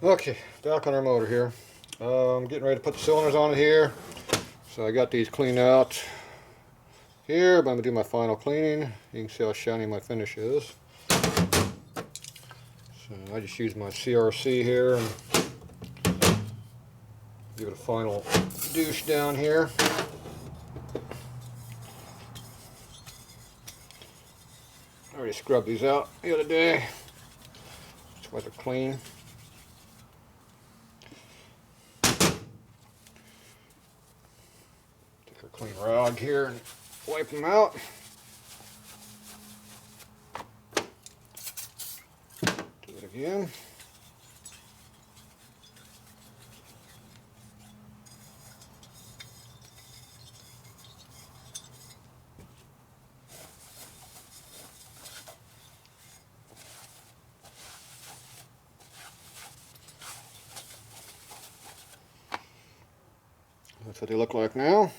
Okay, back on our motor here. I'm getting ready to put the cylinders on it here. So I got these cleaned out here, but I'm going to do my final cleaning. You can see how shiny my finish is. So I just use my CRC here and give it a final douche down here. I already scrubbed these out the other day. That's why they're clean. Take a clean rag here and wipe them out. Do it again. That's what they look like now.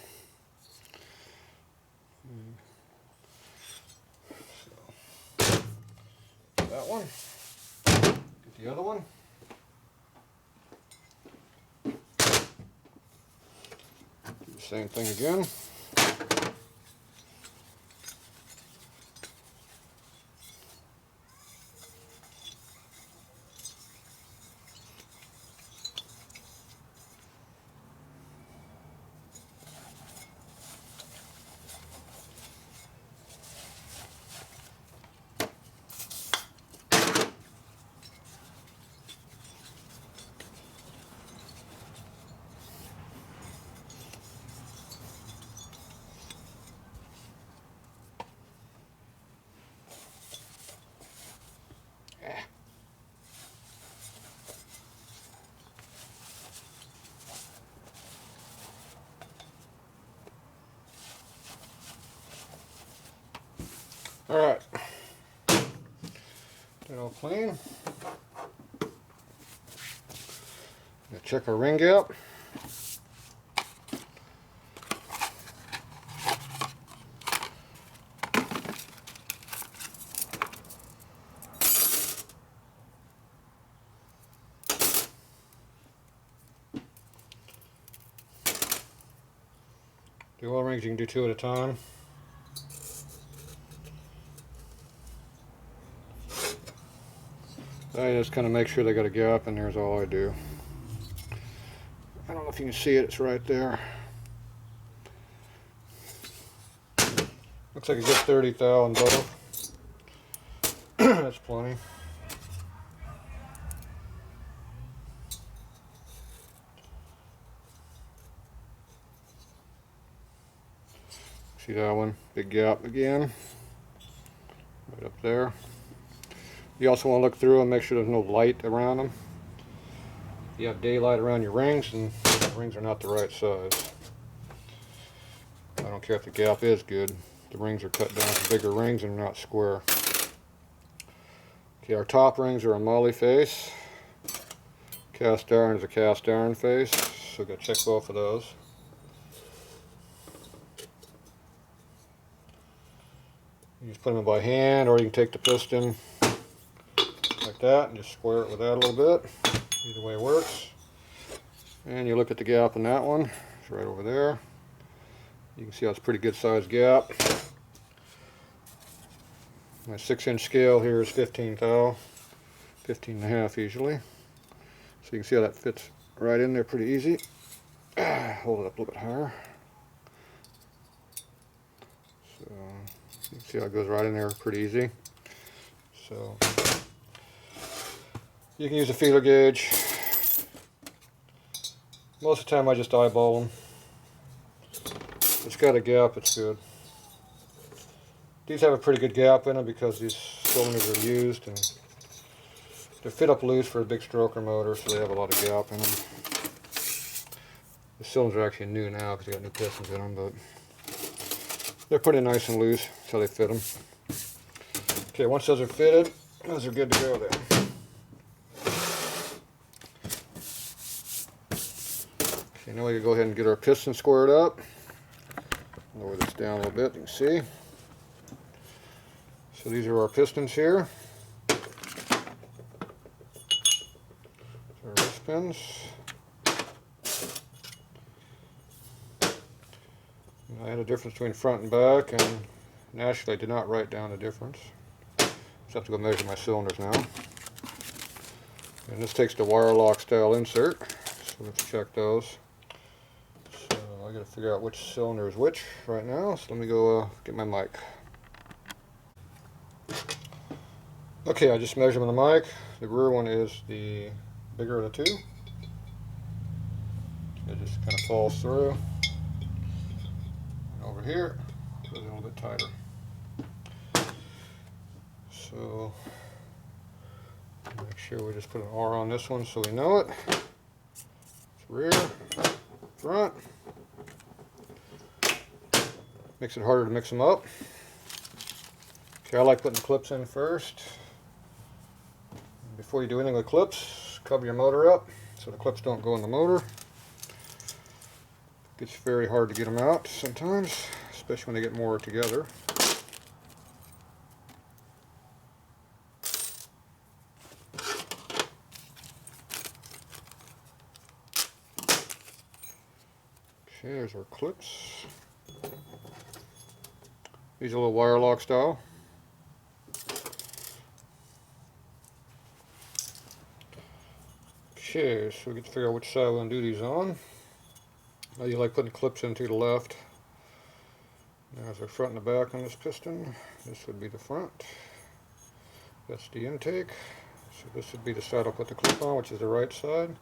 So, that one. Get the other one. Do the same thing again. Alright, they're all clean. Now check our ring gap. The oil rings you can do 2 at a time. I just kind of make sure they got a gap, and there's all I do. I don't know if you can see it, it's right there. Looks like a good 30 thou on both. That's plenty. See that one? Big gap again. Right up there. You also want to look through and make sure there's no light around them. You have daylight around your rings, and the rings are not the right size. I don't care if the gap is good. The rings are cut down to bigger rings and they're not square. Okay, our top rings are a moly face. Cast iron is a cast iron face. So we've got to check both of those. You just put them in by hand, or you can take the piston like that and just square it with that a little bit. Either way works. And you look at the gap in that one. It's right over there. You can see how it's a pretty good sized gap. My 6-inch scale here is 15 thou, 15 and a half usually. So you can see how that fits right in there pretty easy. Hold it up a little bit higher. So you can see how it goes right in there pretty easy. So you can use a feeler gauge. Most of the time I just eyeball them. If it's got a gap, it's good. These have a pretty good gap in them because these cylinders are used, and they're fit up loose for a big stroker motor, so they have a lot of gap in them. The cylinders are actually new now because they got new pistons in them, but they're pretty nice and loose, so they fit them. Okay, once those are fitted, those are good to go then. Okay, now we can go ahead and get our piston squared up. Lower this down a little bit, you can see. So these are our pistons here. So pins. And I had a difference between front and back, and naturally I did not write down the difference. Just have to go measure my cylinders now. And this takes the wire lock style insert, so let's check those. So I gotta figure out which cylinder is which right now, so let me go get my mic. Okay, I just measured on the mic. The rear one is the bigger of the two. It just kind of falls through. And over here, goes in a little bit tighter. So make sure we just put an R on this one so we know it. It's rear, front. Makes it harder to mix them up. Okay, I like putting the clips in first. Before you do anything with clips, cover your motor up so the clips don't go in the motor. It gets very hard to get them out sometimes, especially when they get more together. Okay, there's our clips. These are a little wire lock style. Okay, so we get to figure out which side we want to do these on. Now you like putting clips in to the left. There's the front and the back on this piston. This would be the front. That's the intake. So this would be the side I'll put the clip on, which is the right side.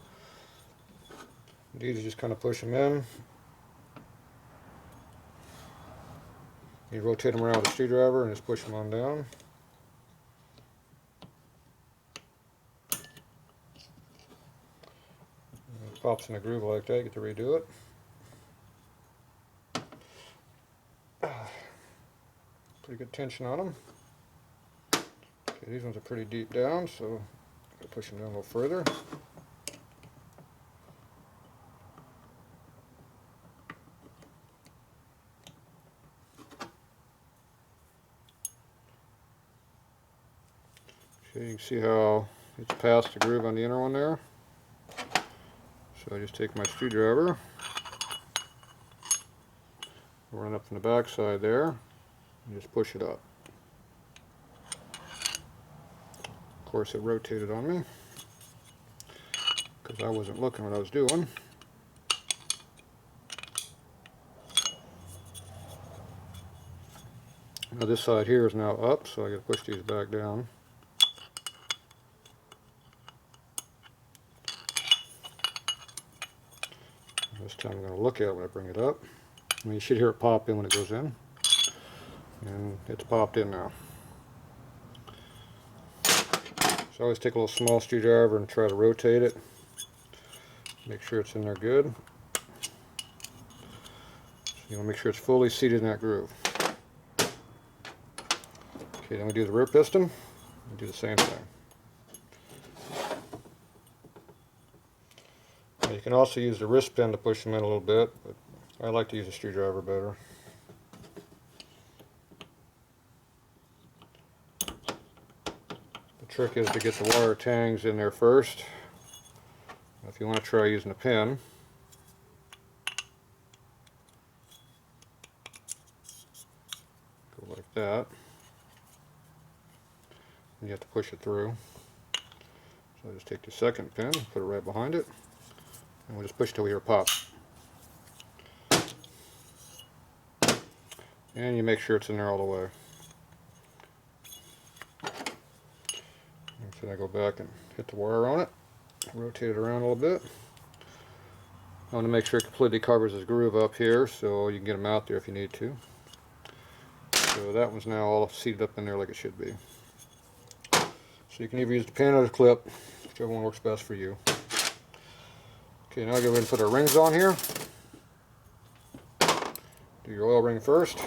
These just kind of push them in. You rotate them around with a screwdriver and just push them on down. And it pops in a groove like that, you get to redo it. Pretty good tension on them. Okay, these ones are pretty deep down, so I'm going to push them down a little further. Okay, you can see how it's past the groove on the inner one there. So I just take my screwdriver, run up from the back side there, and just push it up. Of course, it rotated on me because I wasn't looking what I was doing. Now this side here is now up, so I got to push these back down. This time I'm going to look at it when I bring it up. I mean, you should hear it pop in when it goes in. And it's popped in now. So I always take a little small screwdriver and try to rotate it. Make sure it's in there good. So you want to make sure it's fully seated in that groove. Okay, then we do the rear piston. We do the same thing. Now you can also use the wrist pin to push them in a little bit, but I like to use a screwdriver better. The trick is to get the wire tangs in there first. If you want to try using a pin, go like that. And you have to push it through. So I just take the second pin, put it right behind it, and we'll just push till we hear pop. And you make sure it's in there all the way. So I go back and hit the wire on it, rotate it around a little bit. I want to make sure it completely covers this groove up here so you can get them out there if you need to. So that one's now all seated up in there like it should be. So you can either use the pin or the clip, whichever one works best for you. Okay, now go ahead and put our rings on here. Do your oil ring first.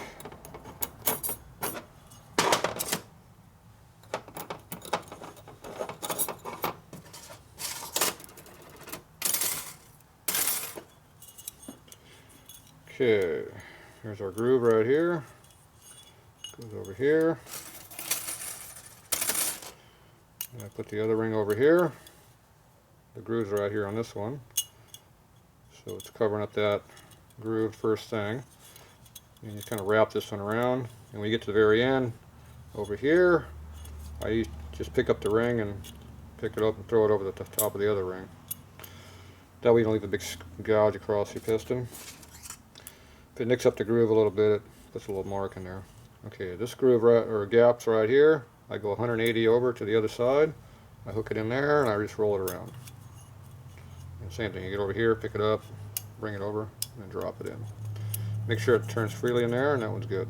Okay, here's our groove right here. Goes over here. And I put the other ring over here. the groove's right here on this one. So it's covering up that groove first thing. And you kind of wrap this one around. And when you get to the very end, over here, I just pick up the ring and pick it up and throw it over the top of the other ring. That way you don't leave a big gouge across your piston. If it nicks up the groove a little bit, it puts a little mark in there. Okay, this groove gap's right here. I go 180 over to the other side. I hook it in there and I just roll it around. And same thing, you get over here, pick it up, bring it over, and drop it in. Make sure it turns freely in there, and that one's good.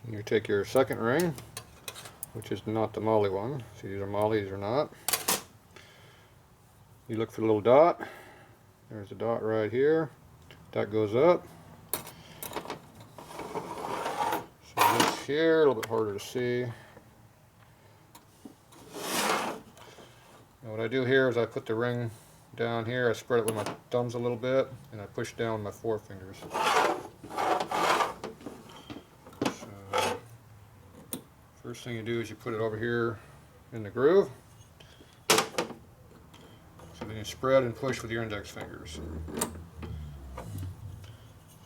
And you take your second ring, which is not the molly one. See, these are molly, these are not. You look for the little dot. There's a dot right here. That goes up. So this here, a little bit harder to see. And what I do here is I put the ring down here, I spread it with my thumbs a little bit, and I push down with my forefingers. So, first thing you do is you put it over here in the groove. So then you spread and push with your index fingers.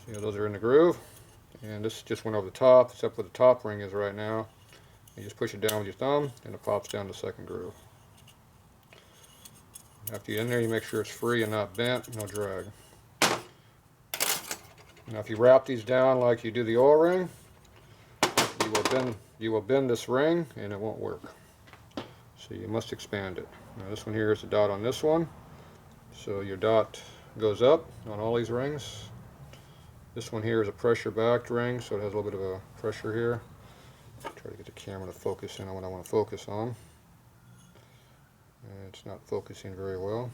See how those are in the groove? And this just went over the top, except where the top ring is right now. You just push it down with your thumb, and it pops down the second groove. After you're in there, you make sure it's free and not bent, no drag. Now if you wrap these down like you do the oil ring, you will bend this ring and it won't work. So you must expand it. Now this one here is a dot on this one. So your dot goes up on all these rings. This one here is a pressure backed ring, so it has a little bit of a pressure here. Try to get the camera to focus in on what I want to focus on. It's not focusing very well.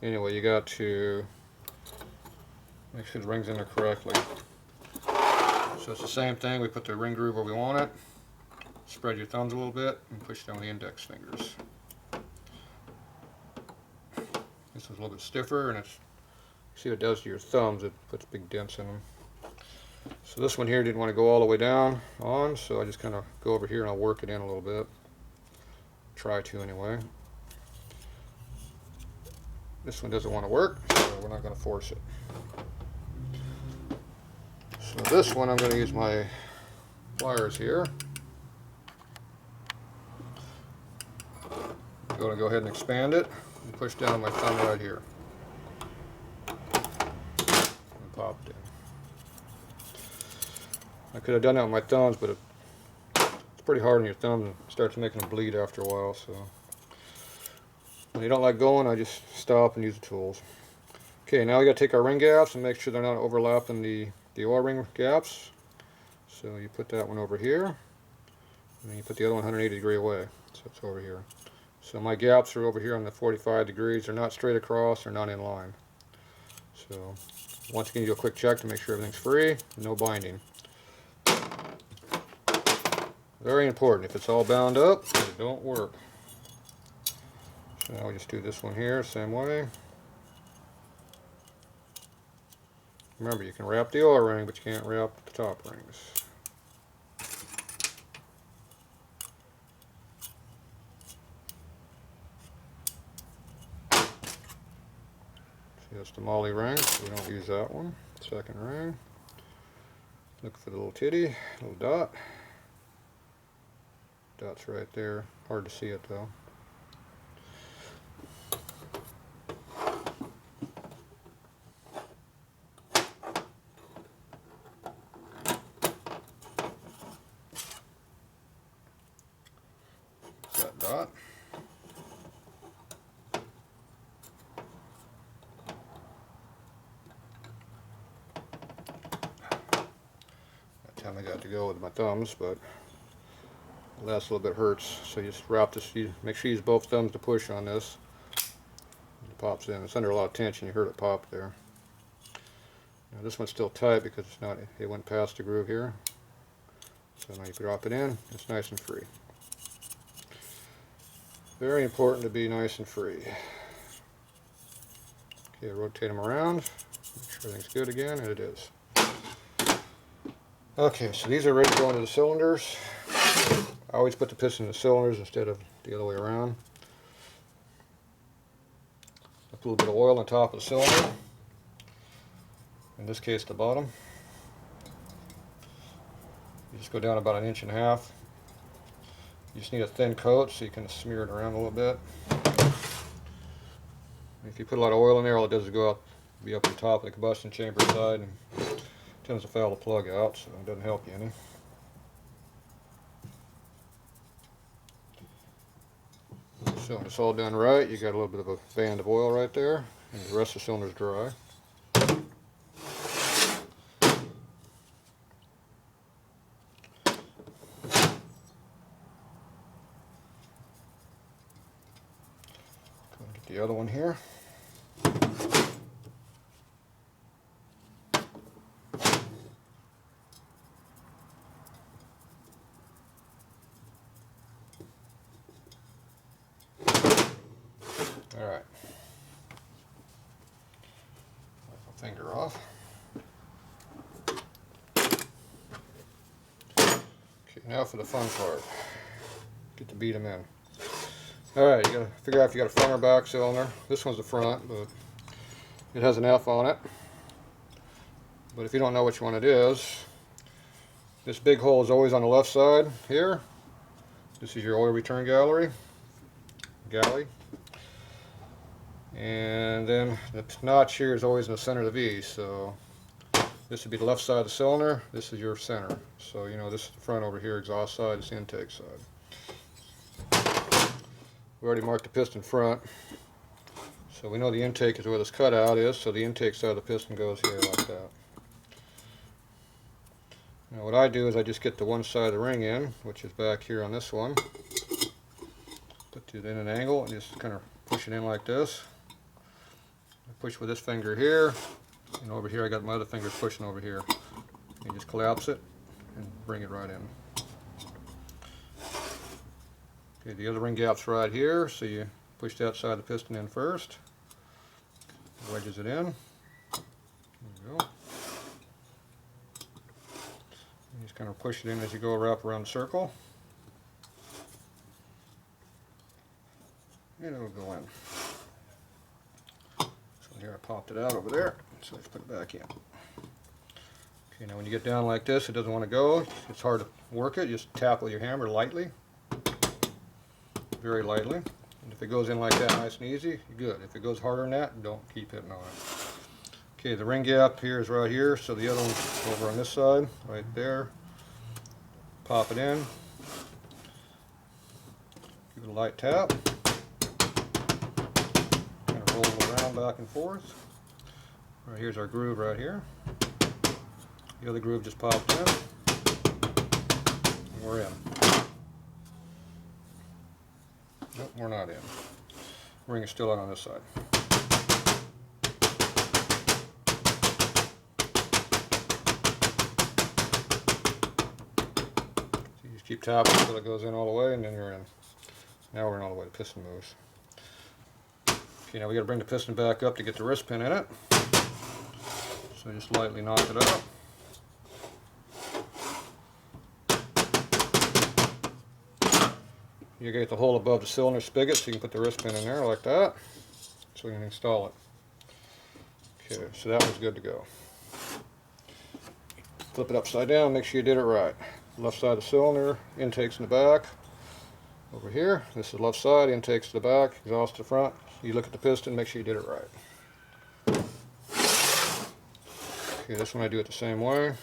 Anyway, you got to make sure the ring's in there correctly. So it's the same thing. We put the ring groove where we want it. Spread your thumbs a little bit and push down the index fingers. This one's a little bit stiffer, and it's, see what it does to your thumbs. It puts big dents in them. So this one here didn't want to go all the way down on, so I just kind of go over here and I'll work it in a little bit. Try to anyway. This one doesn't want to work, so we're not going to force it. So this one I'm going to use my pliers here. I'm going to go ahead and expand it and push down my thumb right here. And pop it in. I could have done that with my thumbs, but it's pretty hard on your thumbs and starts making them bleed after a while. So when you don't like going, I just stop and use the tools. Okay, now we got to take our ring gaps and make sure they're not overlapping the oil ring gaps. So you put that one over here, and then you put the other one 180 degrees away. So it's over here. So my gaps are over here on the 45 degrees. They're not straight across. They're not in line. So once again, you do a quick check to make sure everything's free. No binding. Very important. If it's all bound up, it don't work. So now we just do this one here, same way. Remember, you can wrap the oil ring, but you can't wrap the top rings. See, that's the molly ring, so we don't use that one. Second ring. Look for the little titty, little dot. Dot's right there. Hard to see it though. That dot. That time I got to go with my thumbs, but the last little bit hurts, so you just wrap this. You make sure you use both thumbs to push on this. It pops in. It's under a lot of tension. You heard it pop there. Now this one's still tight because it's not. It went past the groove here. So now you drop it in. It's nice and free. Very important to be nice and free. Okay, rotate them around. Make sure everything's good again, and it is. Okay, so these are ready to go into the cylinders. always put the piston in the cylinders instead of the other way around. Put a little bit of oil on top of the cylinder, in this case the bottom. You just go down about 1.5 inches. You just need a thin coat so you can smear it around a little bit. If you put a lot of oil in there, all it does is go up, be up on top of the combustion chamber side, and tends to foul the plug out, so it doesn't help you any. So when it's all done right, you got a little bit of a band of oil right there, and the rest of the cylinder's dry. Get the other one here. Alright. Wipe my finger off. Okay, now for the fun part. Get to beat them in. Alright, you gotta figure out if you got a front or back cylinder. This one's the front, but it has an F on it. But if you don't know which one it is, this big hole is always on the left side here. This is your oil return galley. And then the notch here is always in the center of the V, so this would be the left side of the cylinder, this is your center. So you know, this is the front over here, exhaust side, this is the intake side. We already marked the piston front, so we know the intake is where this cutout is, so the intake side of the piston goes here like that. Now what I do is I just get the one side of the ring in, which is back here on this one. Put it in an angle and just kind of push it in like this. I push with this finger here, and over here I got my other fingers pushing over here. You just collapse it and bring it right in. Okay, the other ring gap's right here, so you push that side of the piston in first. Wedges it in. There you go. You just kind of push it in as you go wrap around the circle. And it'll go in. So here I popped it out over there, so let's put it back in. Okay, now when you get down like this, it doesn't want to go. It's hard to work it. Just tap with your hammer lightly. Very lightly. And if it goes in like that nice and easy, you're good. If it goes harder than that, don't keep hitting on it. Okay, the ring gap here is right here, so the other one's over on this side, right there. Pop it in. Give it a light tap. Kind of roll it around back and forth. Right here's our groove right here. The other groove just popped in. And we're in. Nope, we're not in. Ring is still out on this side. So you just keep tapping until it goes in all the way, and then you're in. Now we're in all the way. The piston moves. Okay, now we got to bring the piston back up to get the wrist pin in it. So just lightly knock it out. You get the hole above the cylinder spigot so you can put the wrist pin in there like that, so you can install it. Okay, so that one's good to go. Flip it upside down, make sure you did it right. Left side of the cylinder, intake's in the back. Over here, this is the left side, intake's to the back, exhaust to the front. You look at the piston, make sure you did it right. Okay, this one I do it the same way.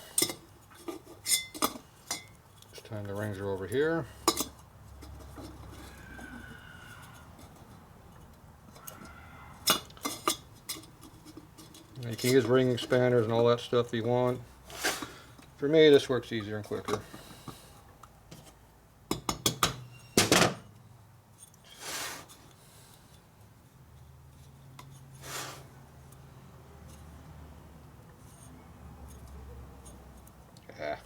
This time the rings are over here. You can use ring expanders and all that stuff if you want. For me, this works easier and quicker. Yeah.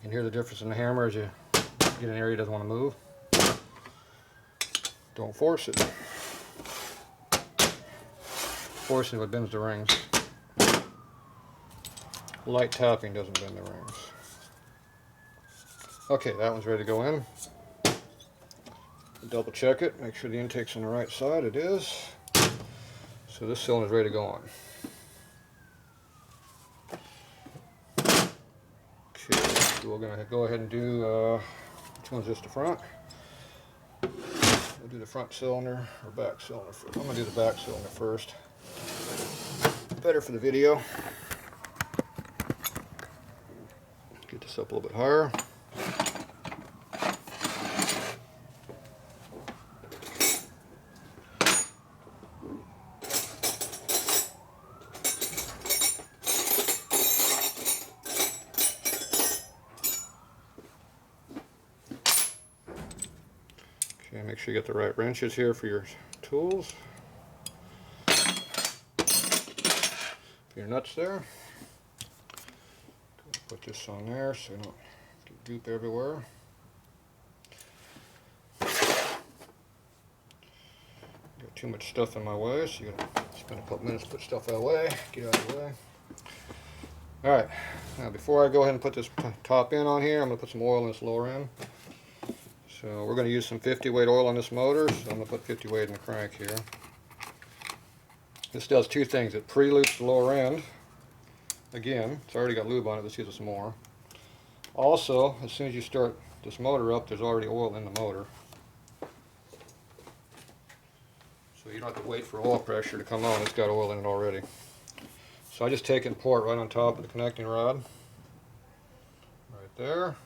can hear the difference in the hammer as you get an area that doesn't want to move. Don't force it. Forcing what bends the rings. Light tapping doesn't bend the rings. Okay, that one's ready to go in. Double check it, make sure the intake's on the right side. It is. So this cylinder's ready to go on. Okay, so we're going to go ahead and do, which one's this, the front? We'll do the front cylinder or back cylinder first. I'm going to do the back cylinder first. Better for the video. Get this up a little bit higher. Okay, make sure you get the right wrenches here for your tools. Your nuts there. Put this on there so you don't get goop everywhere. Got too much stuff in my way, so you gotta spend a couple minutes to put stuff out of the way. Get out of the way. Alright, now before I go ahead and put this top end on here, I'm going to put some oil in this lower end. So we're going to use some 50 weight oil on this motor, so I'm going to put 50 weight in the crank here. This does two things. It pre-lubes the lower end. Again, it's already got lube on it. Let's use some more. Also, as soon as you start this motor up, there's already oil in the motor. So you don't have to wait for oil pressure to come on. It's got oil in it already. So I just take it and pour it right on top of the connecting rod. Right there.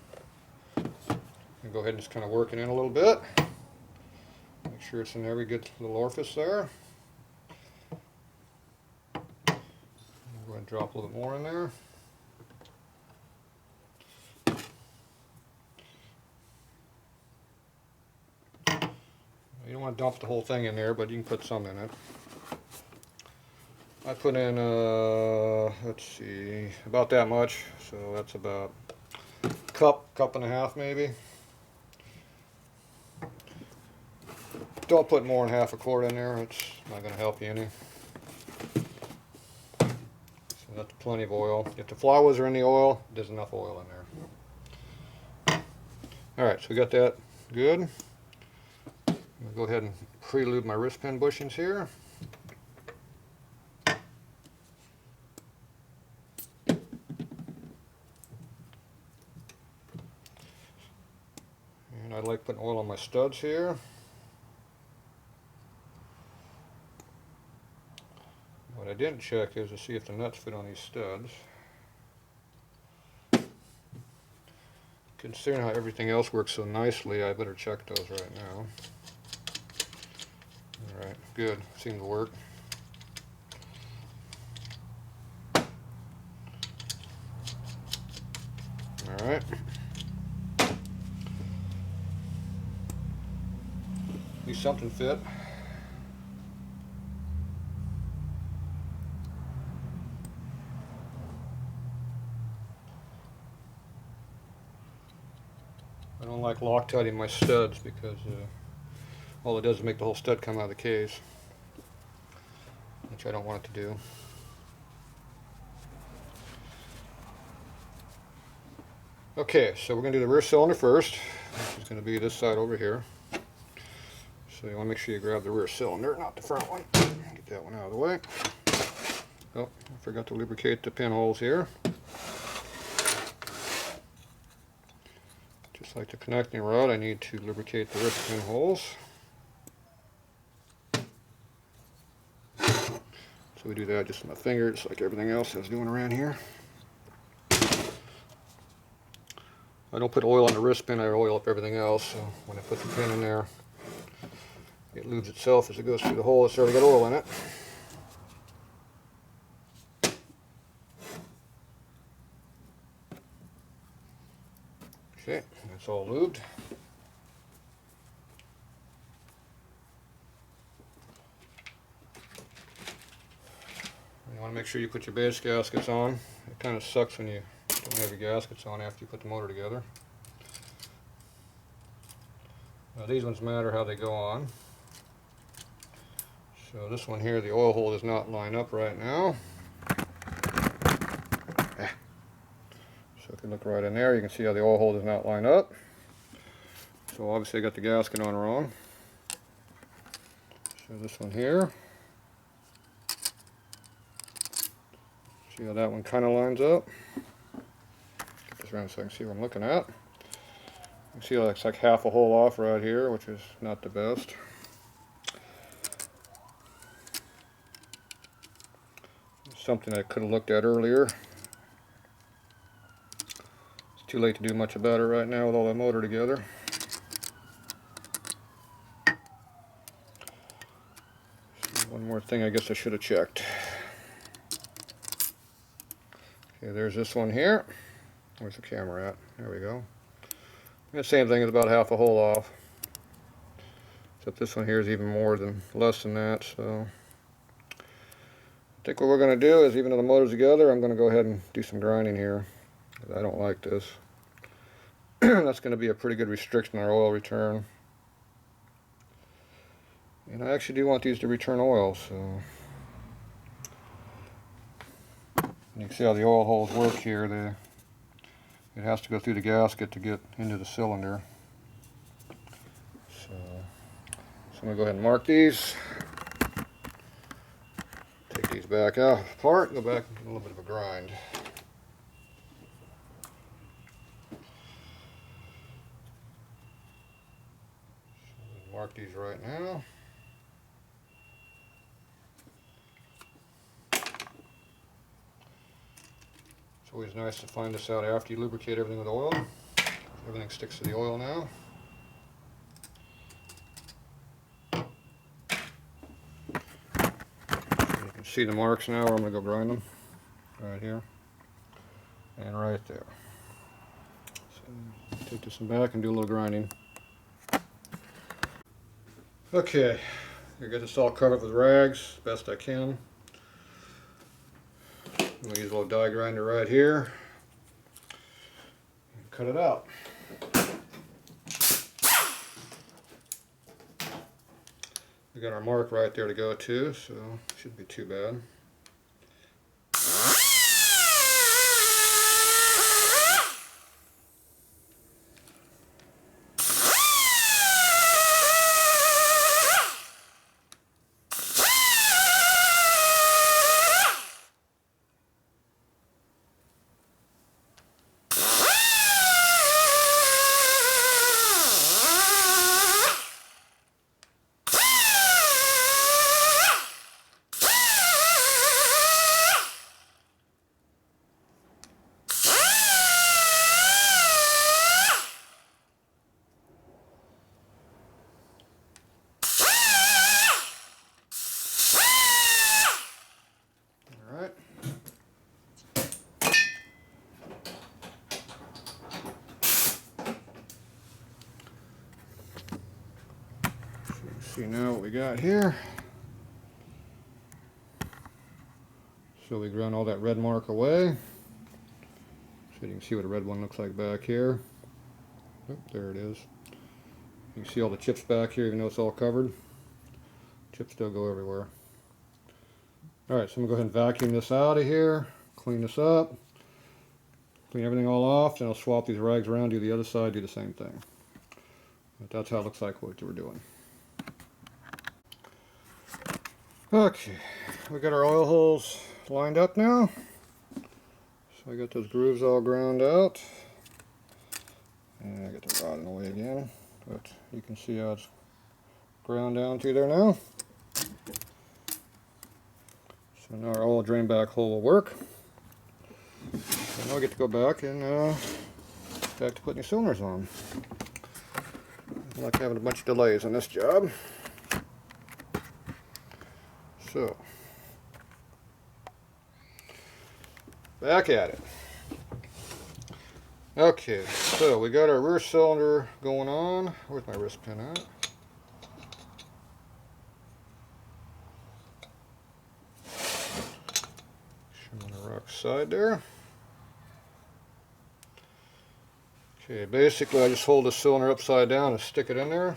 And go ahead and just kind of work it in a little bit. Make sure it's in every good little orifice there. Go ahead and drop a little bit more in there. You don't want to dump the whole thing in there, but you can put some in it. I put in, let's see, about that much. So that's about a cup and a half maybe. Don't put more than half a quart in there. It's not going to help you any. That's plenty of oil. If the flywheels are in the oil, there's enough oil in there. Alright, so we got that good. I'm going to go ahead and pre-lube my wrist pin bushings here. And I like putting oil on my studs here. What I didn't check is to see if the nuts fit on these studs. Considering how everything else works so nicely, I better check those right now. Alright, good. Seemed to work. Alright. At least something fit. I don't like Loctiting my studs because all it does is make the whole stud come out of the case, which I don't want it to do. Okay, so we're going to do the rear cylinder first, which is going to be this side over here. So you want to make sure you grab the rear cylinder, not the front one. Get that one out of the way. Oh, I forgot to lubricate the pinholes here. Just like the connecting rod, I need to lubricate the wrist pin holes. So we do that just with my fingers, like everything else I was doing around here. I don't put oil on the wrist pin, I oil up everything else, so when I put the pin in there, it lubes itself as it goes through the hole. It's already got oil in it. Okay, that's all lubed. You want to make sure you put your base gaskets on. It kind of sucks when you Don't have your gaskets on after you put the motor together. Now these ones matter how they go on. So this one here, the oil hole does not line up right now. So if you look right in there, you can see how the oil hole does not line up. So obviously I got the gasket on wrong. So this one here. See how that one kind of lines up? Get this around so I can see what I'm looking at. You can see how it's like half a hole off right here, which is not the best. Something I could have looked at earlier. It's too late to do much about it right now with all that motor together. So one more thing I guess I should have checked. Okay, there's this one here. Where's the camera at? There we go. The same thing is about half a hole off. Except this one here is even less than that, so I think what we're going to do is, even though the motor's together, I'm going to go ahead and do some grinding here. I don't like this. That's going to be a pretty good restriction on our oil return. And I actually do want these to return oil, so you can see how the oil holes work here. It has to go through the gasket to get into the cylinder. So I'm going to go ahead and mark these. Take these back out apart, go back and do a little bit of a grind. So mark these right now. It's always nice to find this out after you lubricate everything with oil. Everything sticks to the oil now. You can see the marks now where I'm going to go grind them. Right here. And right there. So take this one back and do a little grinding. Okay, I got this all covered with rags as best I can. I'm going to use a little die grinder right here and cut it out. We got our mark right there to go to, so it shouldn't be too bad. See now what we got here. So we ground all that red mark away. So you can see what a red one looks like back here. Oh, there it is. You can see all the chips back here, even though it's all covered. Chips still go everywhere. Alright, so I'm going to go ahead and vacuum this out of here, clean this up, clean everything all off, then I'll swap these rags around, do the other side, do the same thing. But that's how it looks like what we're doing. Okay, we got our oil holes lined up now. So I got those grooves all ground out. And I got the rod in the way again. But you can see how it's ground down to there now. So now our oil drain back hole will work. So now we get to go back and back to putting the cylinders on. I like having a bunch of delays on this job. So, back at it. Okay, so we got our rear cylinder going on. Where's my wrist pin at? Showing the rock side there. Okay, basically I just hold the cylinder upside down and stick it in there.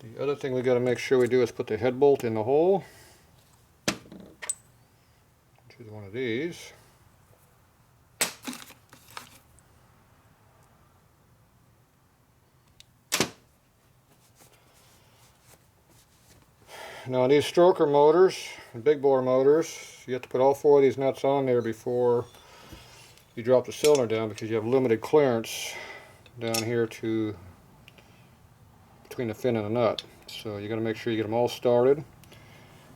The other thing we got to make sure we do is put the head bolt in the hole, which is one of these. Now these stroker motors, big bore motors, you have to put all 4 of these nuts on there before you drop the cylinder down, because you have limited clearance down here to between the fin and the nut. So you got to make sure you get them all started,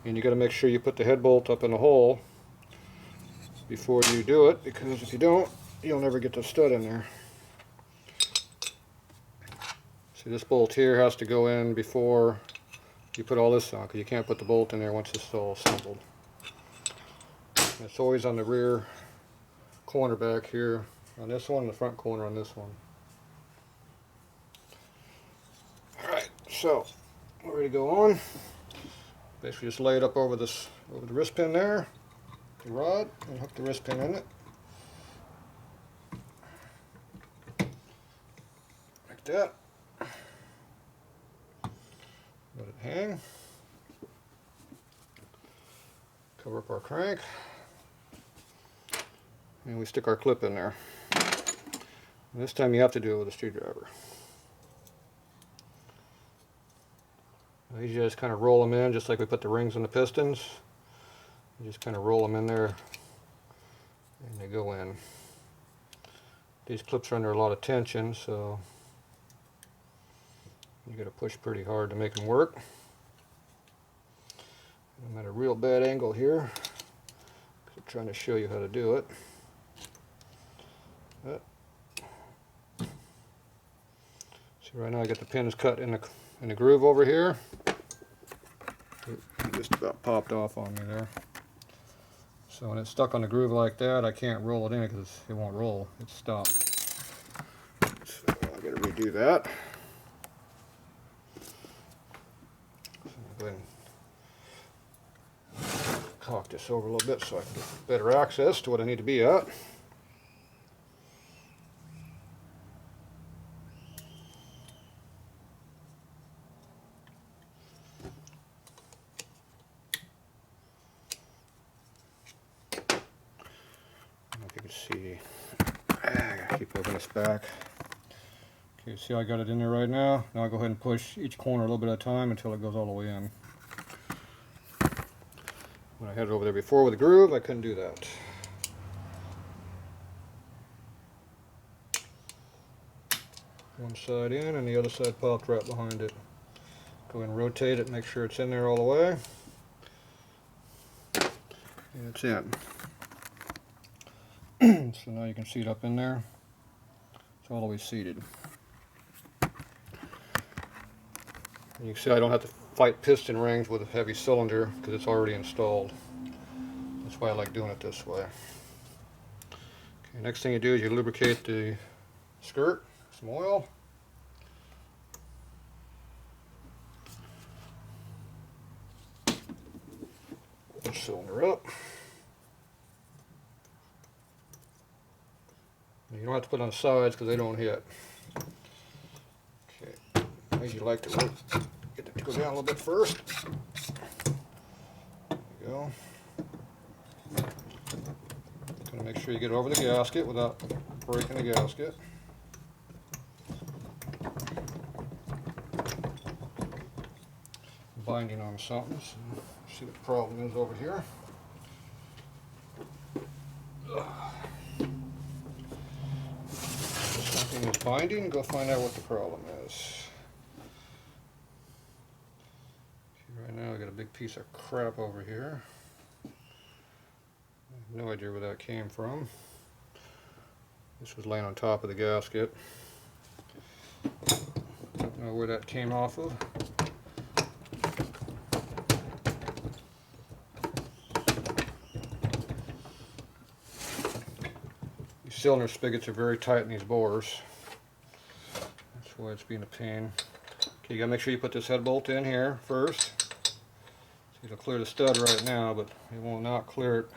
and you got to make sure you put the head bolt up in the hole before you do it, because if you don't, you'll never get the stud in there. See, this bolt here has to go in before you put all this on, because you can't put the bolt in there once it's all assembled. And it's always on the rear corner back here on this one, and the front corner on this one. Alright, so we're ready to go on. Basically just lay it up over the wrist pin there, the rod, and hook the wrist pin in it. Like that. Let it hang. Cover up our crank. And we stick our clip in there. And this time you have to do it with a screwdriver. Now you just kind of roll them in, just like we put the rings on the pistons. You just kind of roll them in there, and they go in. These clips are under a lot of tension, so you got to push pretty hard to make them work. I'm at a real bad angle here, because I'm trying to show you how to do it. See, right now I got the pins cut in the groove over here. It just about popped off on me there. So when it's stuck on the groove like that, I can't roll it in because it won't roll. It's stopped. So I got to redo that. So I'll go ahead and cock this over a little bit so I can get better access to what I need to be at. See, I gotta keep moving this back. Okay, see how I got it in there right now? Now I'll go ahead and push each corner a little bit at a time until it goes all the way in. When I had it over there before with the groove, I couldn't do that. One side in and the other side popped right behind it. Go ahead and rotate it, make sure it's in there all the way. And it's in. So now you can see it up in there. It's all the way seated. And you can see I don't have to fight piston rings with a heavy cylinder because it's already installed. That's why I like doing it this way. Okay, next thing you do is you lubricate the skirt, some oil. Put the cylinder up. You don't have to put it on the sides because they don't hit. Okay, I usually like to get it to go down a little bit first. There you go. Gonna make sure you get over the gasket without breaking the gasket. Binding on something, so see what the problem is over here. Something is binding, go find out what the problem is. Right now I got a big piece of crap over here. I have no idea where that came from. This was laying on top of the gasket. Don't know where that came off of. These cylinder spigots are very tight in these bores. That's why it's being a pain. Okay, you gotta make sure you put this head bolt in here first. So it'll clear the stud right now, but it will not clear it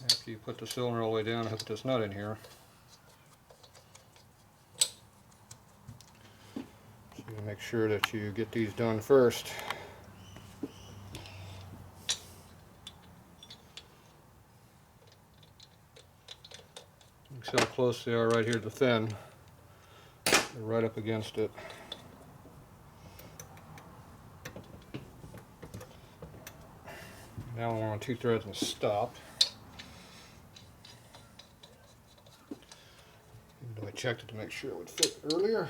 after you put the cylinder all the way down and put this nut in here. Make sure that you get these done first. See how close they are right here to the fin. They're right up against it. Now we're on 2 threads and stopped. Even though I checked it to make sure it would fit earlier.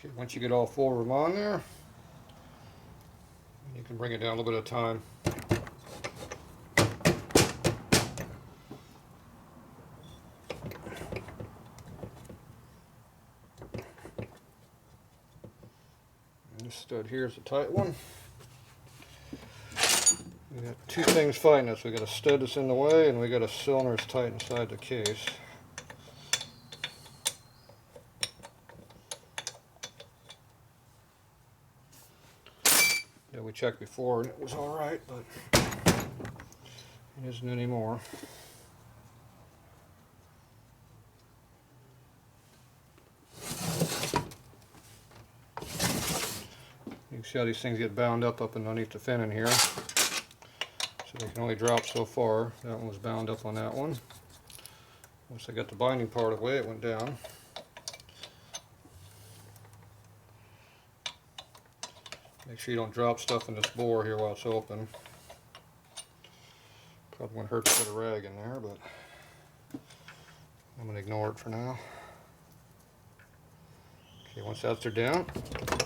Okay, once you get all 4 of them on there, you can bring it down a little bit at a time. This stud here is a tight one. We got 2 things fighting us. We got a stud that's in the way, and we got a cylinder that's tight inside the case. Yeah, we checked before and it was all right, but it isn't anymore. You can see how these things get bound up underneath the fin in here. So they can only drop so far. That one was bound up on that one. Once I got the binding part away, it went down. Make sure you don't drop stuff in this bore here while it's open. Probably won't hurt to put a rag in there, but I'm going to ignore it for now. Okay, once that's down,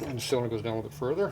and the cylinder goes down a little bit further.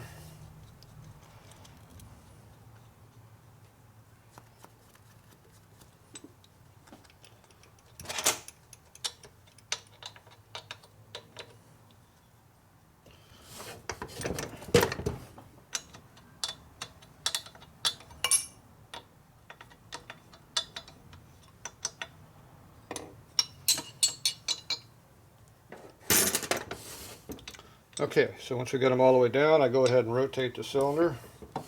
Okay, so once we get them all the way down, I go ahead and rotate the cylinder. I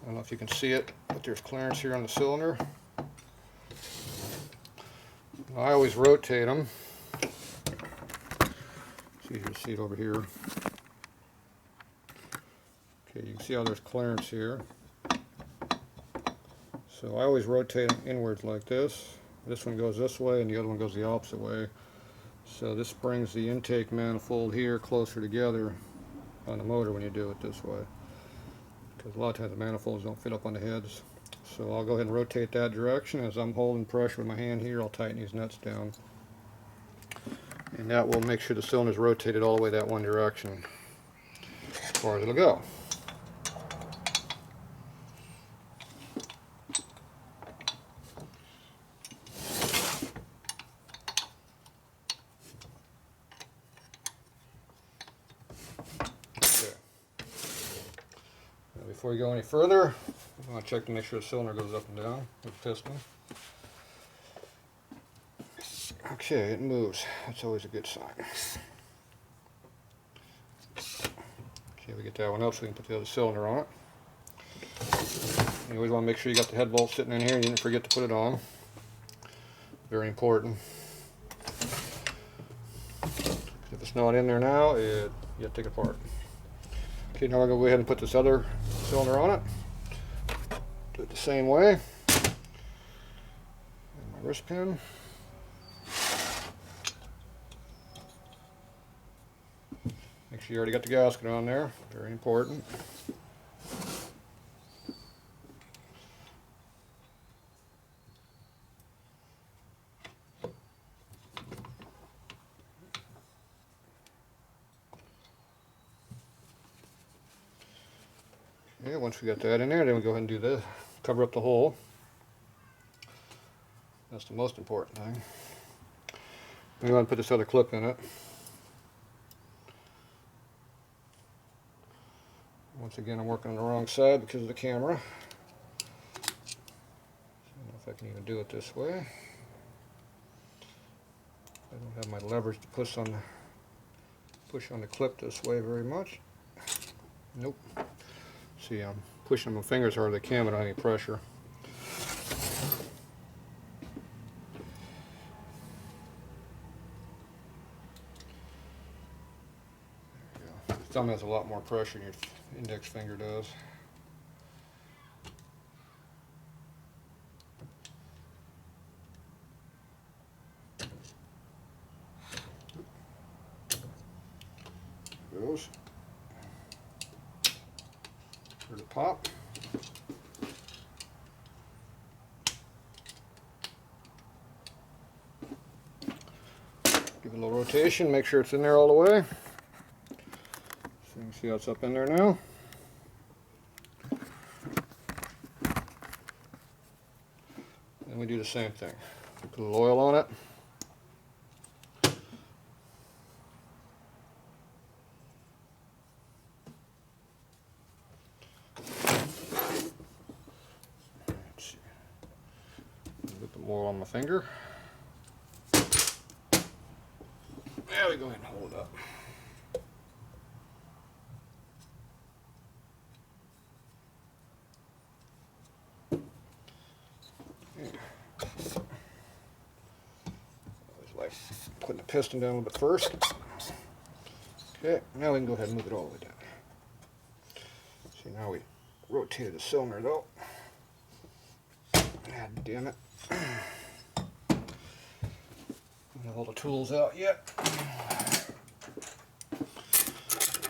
don't know if you can see it, but there's clearance here on the cylinder. I always rotate them. It's easier to see it over here. Okay, you can see how there's clearance here. So I always rotate them inwards like this. This one goes this way and the other one goes the opposite way. So this brings the intake manifold here closer together on the motor when you do it this way. Because a lot of times the manifolds don't fit up on the heads. So I'll go ahead and rotate that direction. As I'm holding pressure with my hand here, I'll tighten these nuts down. And that will make sure the cylinder's rotated all the way that one direction as far as it'll go. Before we go any further, I want to check to make sure the cylinder goes up and down with the piston. Okay, it moves. That's always a good sign. Okay, we get that one up so we can put the other cylinder on it. You always want to make sure you got the head bolt sitting in here and you didn't forget to put it on. Very important. If it's not in there now, you have to take it apart. Okay, now we're going to go ahead and put this other cylinder on it. Do it the same way. And my wrist pin. Make sure you already got the gasket on there. Very important. Yeah, once we got that in there, then we go ahead and do this. Cover up the hole. That's the most important thing. We want to put this other clip in it. Once again, I'm working on the wrong side because of the camera. I don't know if I can even do it this way. I don't have my leverage to push on the clip this way very much. Nope. See, I'm pushing my fingers hard as I can without any pressure. thumb has a lot more pressure than your index finger does. Goes. Here's the pop. Give it a little rotation, make sure it's in there all the way. So you can see how it's up in there now. And we do the same thing. Put a little oil on it. Let's see. Put the oil on my finger. There we go ahead and hold it up. Always like putting the piston down a little bit first. Okay, now we can go ahead and move it all the way down. See, now we rotated the cylinder though. God damn it. Not all the tools out yet.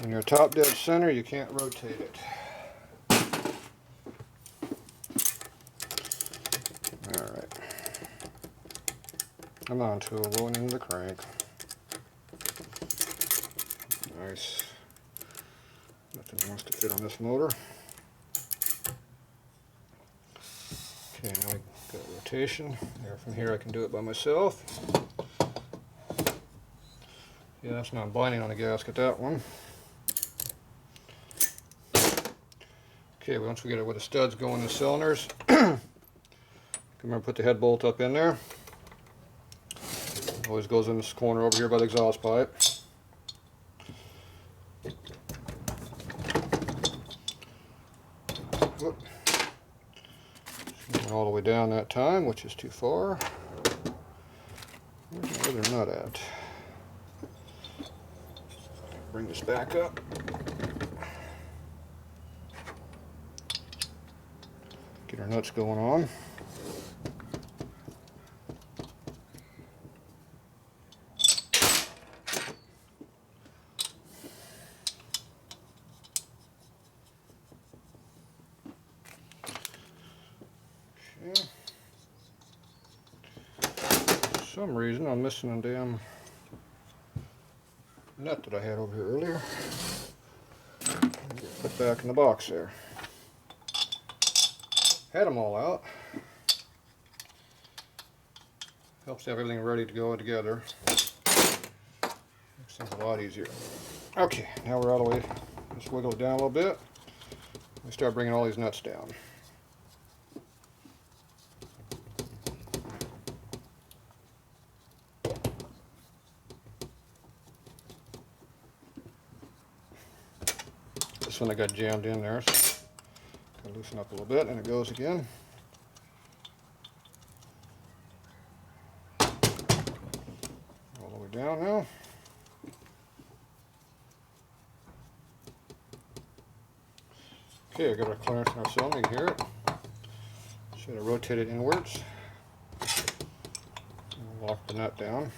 When you're top dead center, you can't rotate it. Alright. Come on, tool, going into the crank. Nice. Nothing wants to fit on this motor. Okay, now we got a rotation. There, from here I can do it by myself. Yeah, that's not binding on the gasket, that one. Okay, once we get it where the studs go in the cylinders, remember put the head bolt up in there. Always goes in this corner over here by the exhaust pipe. Whoop. Went all the way down that time, which is too far. Where's my other nut at? Bring this back up. Get our nuts going on. Okay. For some reason I'm missing a damn nut that I had over here earlier. Get put back in the box there. Had them all out. Helps to have everything ready to go together. Makes things a lot easier. Okay, now we're all the way. Just wiggle it down a little bit. We start bringing all these nuts down. This one I got jammed in there, so gotta loosen up a little bit, and it goes again. All the way down now. Okay, I got our clearance in our cylinder, you can hear it. Should have rotated inwards. And lock the nut down.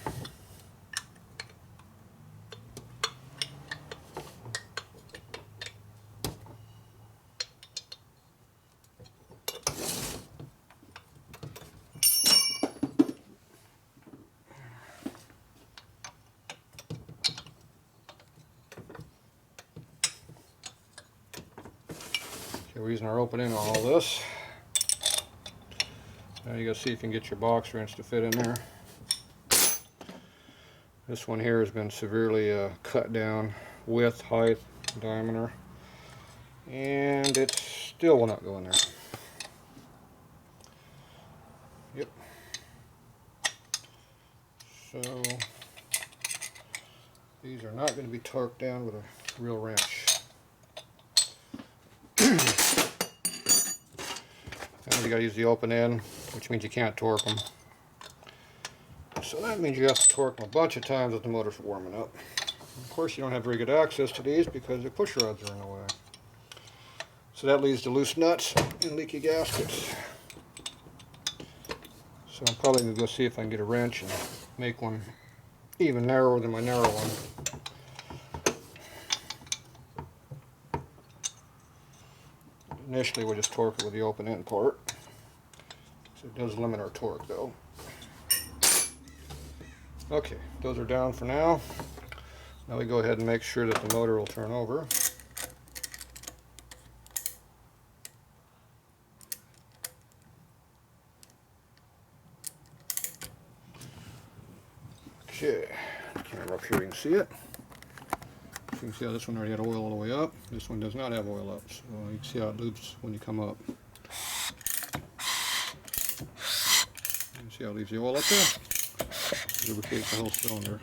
We're using our opening on all this. Now you gotta see if you can get your box wrench to fit in there. This one here has been severely cut down, width, height, diameter, and it still will not go in there. Yep. So these are not going to be torqued down with a real wrench. And you got to use the open end, which means you can't torque them. So that means you have to torque them a bunch of times as the motor's warming up. Of course, you don't have very good access to these because the push rods are in the way. So that leads to loose nuts and leaky gaskets. So I'm probably going to go see if I can get a wrench and make one even narrower than my narrow one. Initially, we'll just torque it with the open end part. So it does limit our torque though. Okay, those are down for now. Now we go ahead and make sure that the motor will turn over. Okay, camera up here, you can see it. You can see how this one already had oil all the way up. This one does not have oil up, so you can see how it loops when you come up. You can see how it leaves the oil up there. Lubricates the whole cylinder.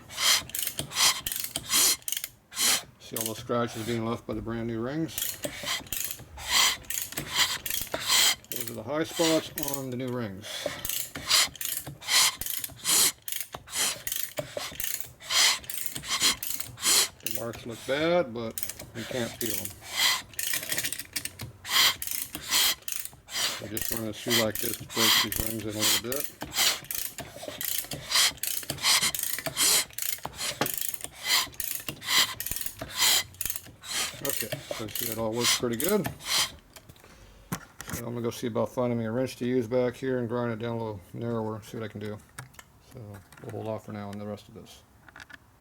See all those scratches being left by the brand new rings? Those are the high spots on the new rings. The marks look bad, but you can't feel them. So just run a shoe like this to break these rings in a little bit. Okay, so see that all works pretty good. So I'm going to go see about finding me a wrench to use back here and grind it down a little narrower, see what I can do. So we'll hold off for now on the rest of this.